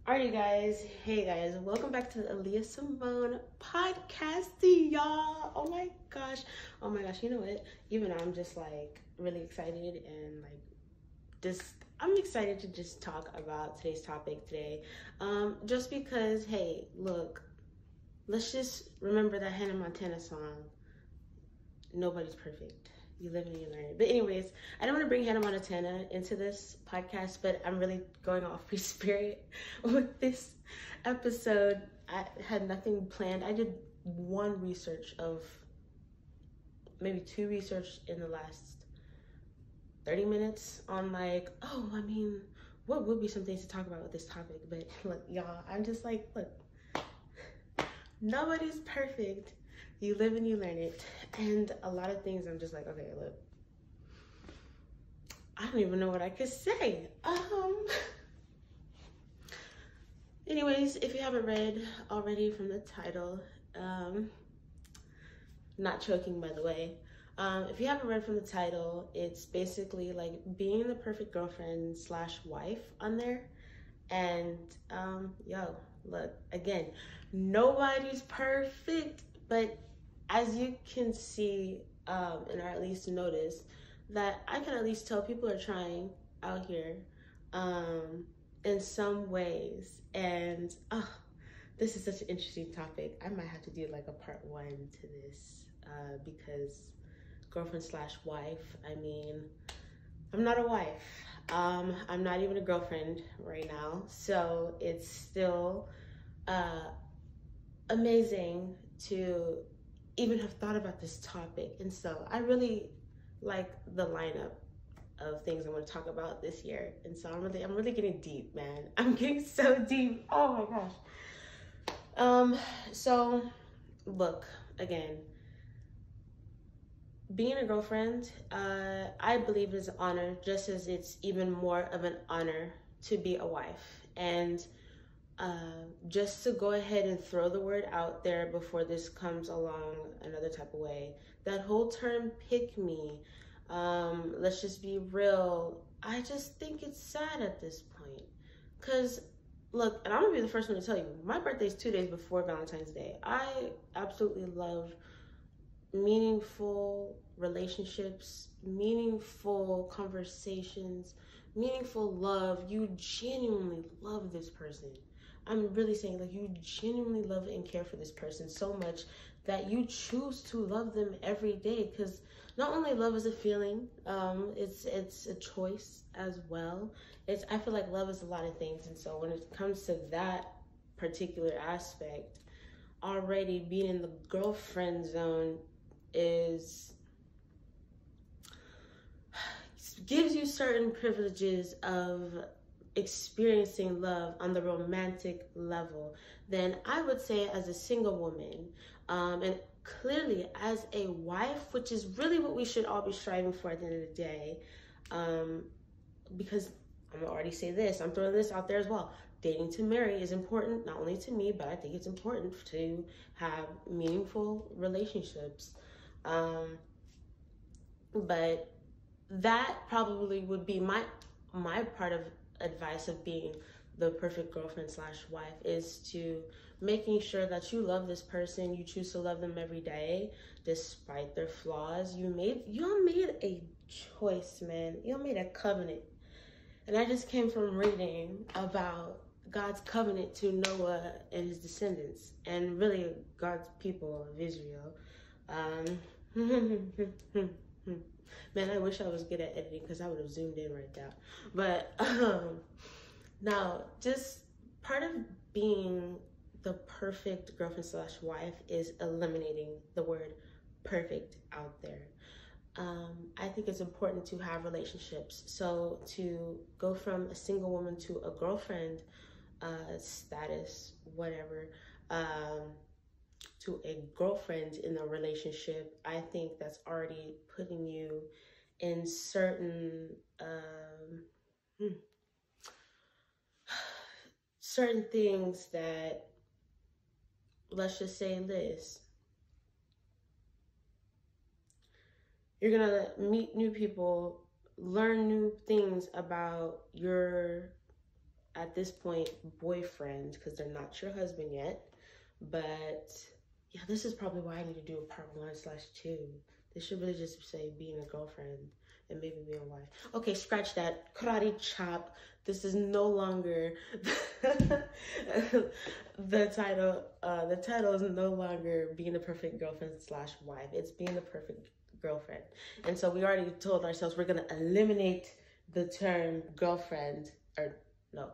Alright, guys. Hey, guys. Welcome back to the Aaliyah Symone podcast, y'all. Oh my gosh. Oh my gosh. You know what? Even I'm just like really excited and like I'm excited to just talk about today's topic today. Just because, hey, look, let's just remember that Hannah Montana song. Nobody's perfect. You live and you learn. But anyways, I don't want to bring Hannah Montana into this podcast, but I'm really going off free spirit with this episode. I had nothing planned. I did one research of maybe two research in the last 30 minutes on like, what would be some things to talk about with this topic? But look, y'all, I'm just like, look, nobody's perfect. You live and you learn it. And a lot of things I'm just like, okay, look, I don't even know what I could say. Anyways, if you haven't read already from the title, not choking, by the way. If you haven't read from the title, it's basically like being the perfect girlfriend / wife on there. And yo, look, again, nobody's perfect, but as you can see, and or at least notice, that I can at least tell people are trying out here in some ways. And this is such an interesting topic. I might have to do like a part 1 to this because girlfriend / wife, I mean, I'm not a wife. I'm not even a girlfriend right now. So it's still amazing to even have thought about this topic. And so I really like the lineup of things I want to talk about this year. And so I'm really getting deep, man. I'm getting so deep. Oh my gosh. So look, again, being a girlfriend, I believe is an honor, just as it's even more of an honor to be a wife. And just to go ahead and throw the word out there before this comes along another type of way, that whole term pick me, let's just be real, I just think it's sad at this point. Because look, and I'm gonna be the first one to tell you, my birthday's 2 days before Valentine's Day. I absolutely love meaningful relationships, meaningful conversations, meaningful love. You genuinely love this person. I'm really saying, like, you genuinely love and care for this person so much that you choose to love them every day. Because not only love is a feeling, it's a choice as well. I feel like love is a lot of things. And so when it comes to that particular aspect, already being in the girlfriend zone gives you certain privileges of experiencing love on the romantic level. Then I would say, as a single woman, and clearly as a wife, which is really what we should all be striving for at the end of the day, because I'm gonna already say this, I'm throwing this out there as well. Dating to marry is important, not only to me, but I think it's important to have meaningful relationships. But that probably would be my part of advice of being the perfect girlfriend / wife, is to making sure that you love this person, you choose to love them every day despite their flaws. Y'all made a choice, man. Y'all made a covenant. And I just came from reading about God's covenant to Noah and his descendants, and really God's people of Israel. Man, I wish I was good at editing, because I would have zoomed in right now. But now, just part of being the perfect girlfriend / wife is eliminating the word perfect out there. I think it's important to have relationships. So to go from a single woman to a girlfriend status, whatever, to a girlfriend in a relationship, I think that's already putting you in certain certain things that, let's just say this, you're gonna meet new people, learn new things about your at this point, boyfriend, because they're not your husband yet. But yeah, this is probably why I need to do a part 1/2. They should really just say being a girlfriend and maybe being a wife. Okay, scratch that. Karate chop. This is no longer the title. The title is no longer being the perfect girlfriend/wife. It's being the perfect girlfriend. And so we already told ourselves we're gonna eliminate the term girlfriend, or no,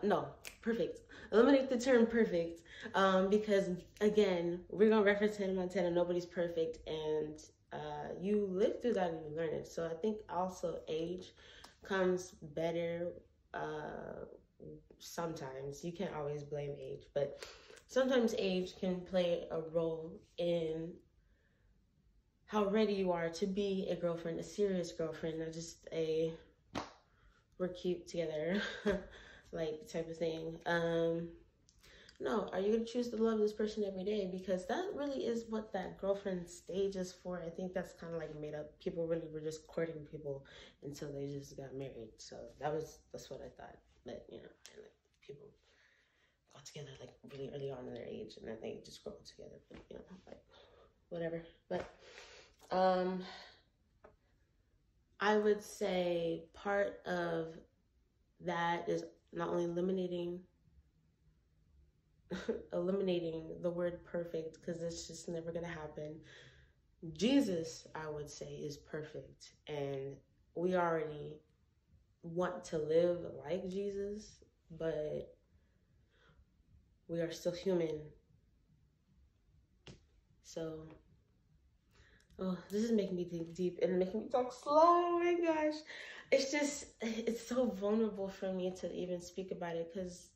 no, perfect. Eliminate the term perfect, because again, we're gonna reference Hannah Montana, nobody's perfect, and you live through that and you learn it. So I think also age comes better. Sometimes you can't always blame age, but sometimes age can play a role in how ready you are to be a girlfriend, a serious girlfriend, not just a we're cute together like type of thing. No, are you gonna choose to love this person every day? Because that really is what that girlfriend stage is for. I think that's kind of like made up. People really were just courting people until they just got married. So that's what I thought. But you know, and like people got together like really early on in their age, and then they just grow up together. But you know, like whatever. But I would say part of that is not only eliminating the word perfect, because it's just never gonna happen. Jesus, I would say, is perfect, and we already want to live like Jesus, but we are still human. So this is making me think deep and making me talk slow. Oh my gosh, it's so vulnerable for me to even speak about it, because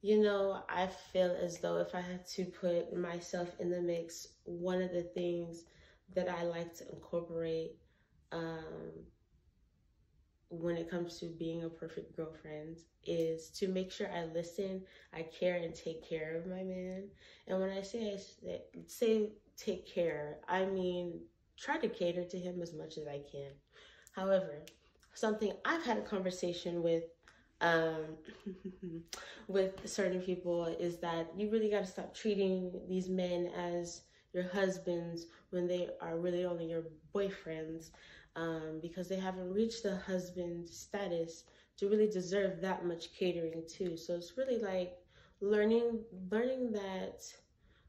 you know, I feel as though if I had to put myself in the mix, one of the things that I like to incorporate when it comes to being a perfect girlfriend is to make sure I listen, I care, and take care of my man. And when I say take care, I mean try to cater to him as much as I can. However, something I've had a conversation with with certain people is that you really got to stop treating these men as your husbands when they are really only your boyfriends, because they haven't reached the husband status to really deserve that much catering too. So it's really like learning that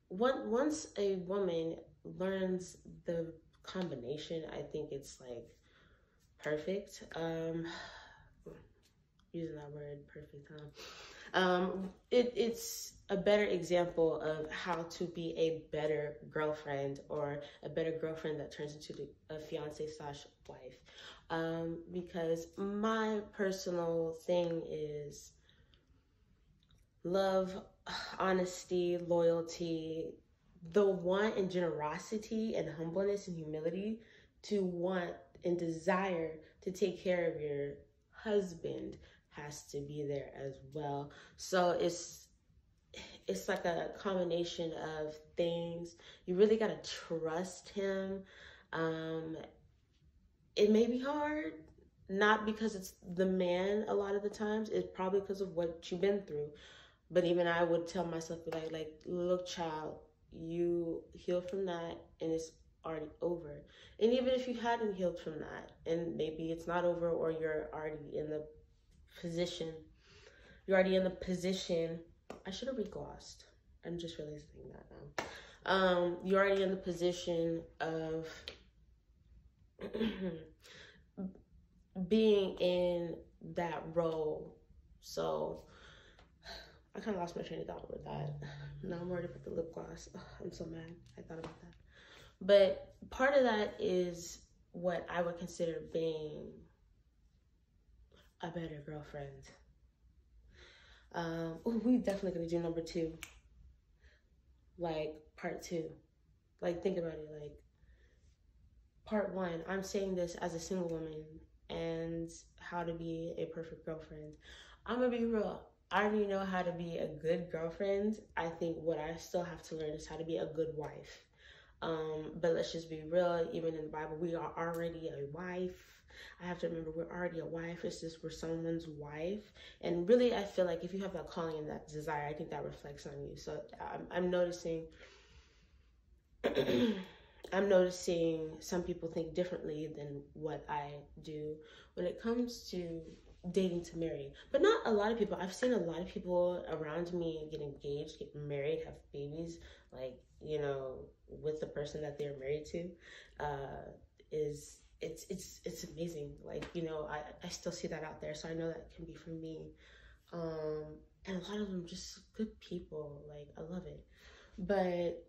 once a woman learns the combination, I think it's like perfect. Using that word perfect, it's a better example of how to be a better girlfriend, or a better girlfriend that turns into a fiance/wife, because my personal thing is love, honesty, loyalty, the want and generosity and humbleness and humility to want and desire to take care of your husband has to be there as well. So it's like a combination of things. You really got to trust him. It may be hard, not because it's the man a lot of the times. It's probably because of what you've been through. But even I would tell myself, like, look, child, you heal from that and it's already over. And even if you hadn't healed from that, and maybe it's not over, or you're already in the position, I should have reglossed. I'm just realizing that now. You're already in the position of being in that role. So I kind of lost my train of thought with that. Now I'm worried about the lip gloss. Ugh, I'm so mad I thought about that. But part of that is what I would consider being a better girlfriend. We definitely gonna do number 2. Like part 2. Like think about it, like part 1, I'm saying this as a single woman and how to be a perfect girlfriend. I'm gonna be real. I already know how to be a good girlfriend. I think what I still have to learn is how to be a good wife. But let's just be real, even in the Bible, we are already a wife. I have to remember we're already a wife. It's just we're someone's wife. And really, I feel like if you have that calling and that desire, I think that reflects on you. So I'm noticing I'm noticing some people think differently than what I do when it comes to dating to marry. But not a lot of people. I've seen a lot of people around me get engaged, get married, have babies, like, you know, with the person that they're married to. It's amazing. Like, you know, I still see that out there, so I know that can be for me. And a lot of them just good people. Like, I love it. But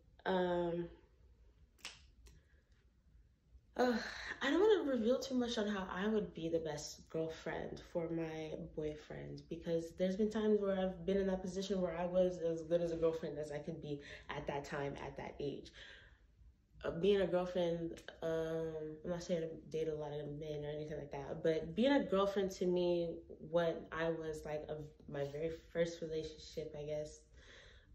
I don't want to reveal too much on how I would be the best girlfriend for my boyfriend, because there's been times where I've been in that position where I was as good as a girlfriend as I could be at that time, at that age. Being a girlfriend, I'm not saying I date a lot of men or anything like that, but being a girlfriend to me, what I was like of my very first relationship, I guess,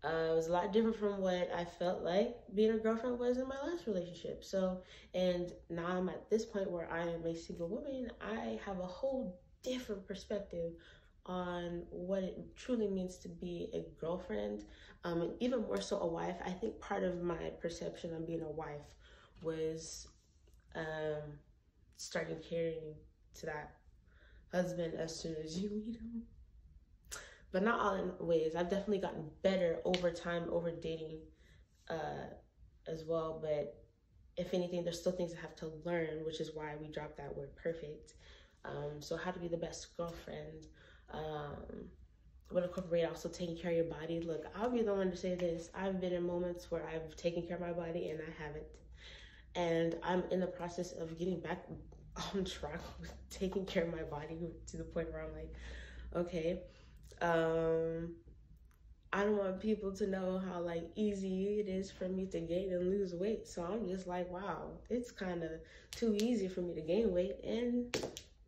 it was a lot different from what I felt like being a girlfriend was in my last relationship. So, and now I'm at this point where I am a single woman. I have a whole different perspective on what it truly means to be a girlfriend, and even more so a wife. I think part of my perception on being a wife was starting caring to that husband as soon as you meet him. But not all in ways. I've definitely gotten better over time, over dating as well. But if anything, there's still things I have to learn, which is why we dropped that word perfect. So how to be the best girlfriend. Would incorporate also taking care of your body. Look, I'll be the one to say this. I've been in moments where I've taken care of my body and I haven't. And I'm in the process of getting back on track with taking care of my body to the point where I'm like, okay, I don't want people to know how like easy it is for me to gain and lose weight. So I'm just like, wow, it's kind of too easy for me to gain weight and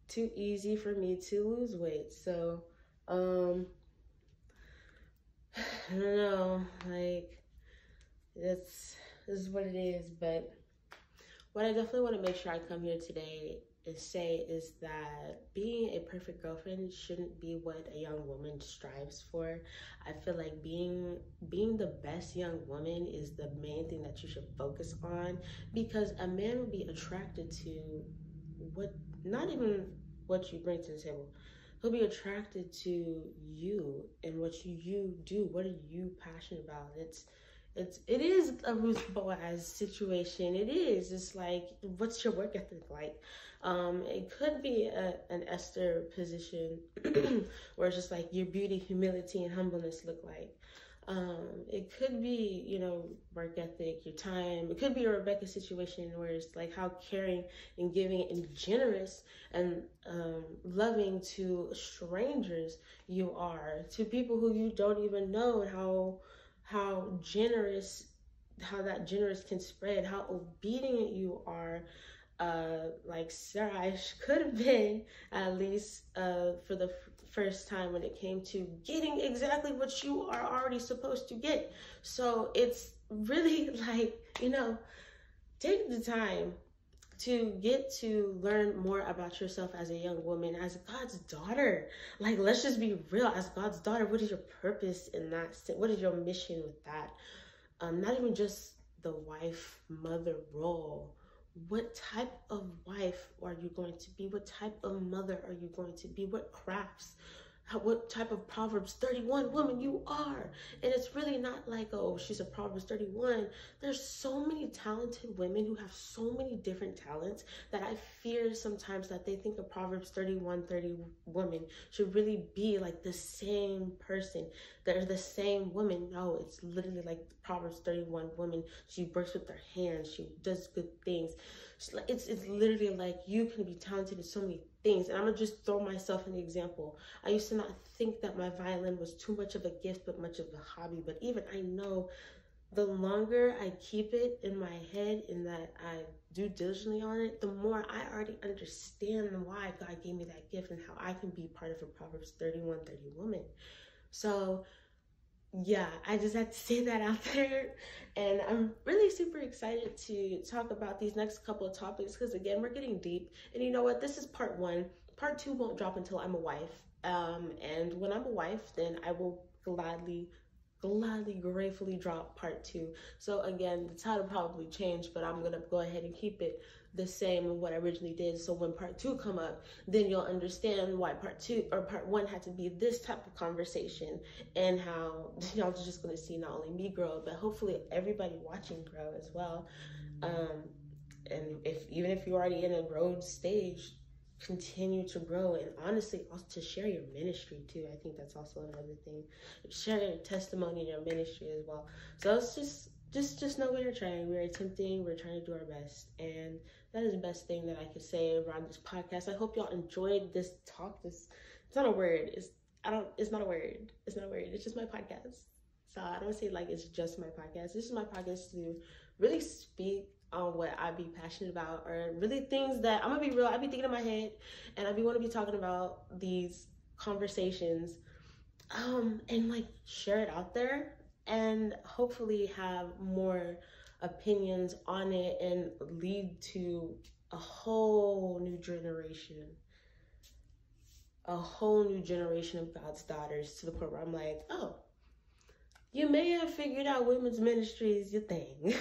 too easy for me to lose weight. So, I don't know, like, this is what it is. But what I definitely want to make sure I come here today is that being a perfect girlfriend shouldn't be what a young woman strives for. I feel like being the best young woman is the main thing that you should focus on, because a man will be attracted to not even what you bring to the table. He'll be attracted to you and what you do. What are you passionate about? It is a Ruth Boaz situation. It is. It's like, what's your work ethic like? It could be an Esther position where it's just like your beauty, humility, and humbleness look like. It could be, you know, work ethic, your time. It could be a Rebecca situation where it's like how caring and giving and generous and loving to strangers you are, to people who you don't even know, and how that generous can spread, how obedient you are. Like Sarah could have been, at least for the first time, when it came to getting exactly what you are already supposed to get. So it's really like, you know, take the time to get to learn more about yourself as a young woman, as God's daughter. Like, let's just be real. As God's daughter, what is your purpose in that? What is your mission with that? Not even just the wife, mother role. What type of wife are you going to be? What type of mother are you going to be? What crafts? What type of Proverbs 31 woman you are? And it's really not like, oh, she's a Proverbs 31. There's so many talented women who have so many different talents that I fear sometimes that they think a Proverbs 30 woman should really be like the same person. They're the same woman. No, it's literally like the Proverbs 31 woman. She works with her hands. She does good things. It's literally like you can be talented in so many things. And I'm gonna just throw myself an example. I used to not think that my violin was too much of a gift but much of a hobby, but even I know the longer I keep it in my head and that I do diligently on it, the more I already understand why God gave me that gift and how I can be part of a Proverbs 31 woman. So yeah, I just had to say that out there. And I'm really super excited to talk about these next couple of topics because, again, we're getting deep. And you know what? This is part one. Part two won't drop until I'm a wife. And when I'm a wife, then I will gladly, gratefully drop part two. So, again, the title probably changed, but I'm going to go ahead and keep it the same of what I originally did. So when part two come up, then you'll understand why part two or part one had to be this type of conversation, and how y'all are just gonna see not only me grow, but hopefully everybody watching grow as well. And even if you're already in a growth stage, continue to grow, and honestly also to share your ministry too. I think that's also another thing. Share your testimony in your ministry as well. So it's just know we're trying, we're attempting, we're trying to do our best, and that is the best thing that I could say around this podcast. I hope y'all enjoyed this talk. It's not a word. It's not a word. It's not a word. It's just my podcast. So I don't say like it's just my podcast. This is my podcast to really speak on what I be passionate about, or really things that I'm gonna be real. I be thinking in my head, and I want to be talking about these conversations, and like share it out there, and hopefully have more opinions on it and lead to a whole new generation of God's daughters, to the point where I'm like, oh, you may have figured out women's ministry is your thing.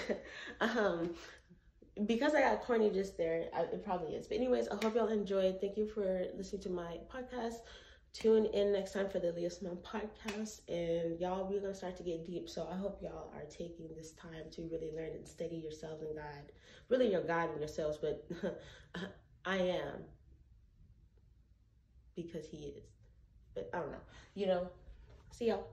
Because I got corny just there, it probably is. But anyways, I hope y'all enjoyed. Thank you for listening to my podcast. Tune in next time for the Aaliyah Symone podcast. And y'all, we're going to start to get deep. So I hope y'all are taking this time to really learn and study yourselves and God. Really, you're God and yourselves, but I am. Because he is. But I don't know. See y'all.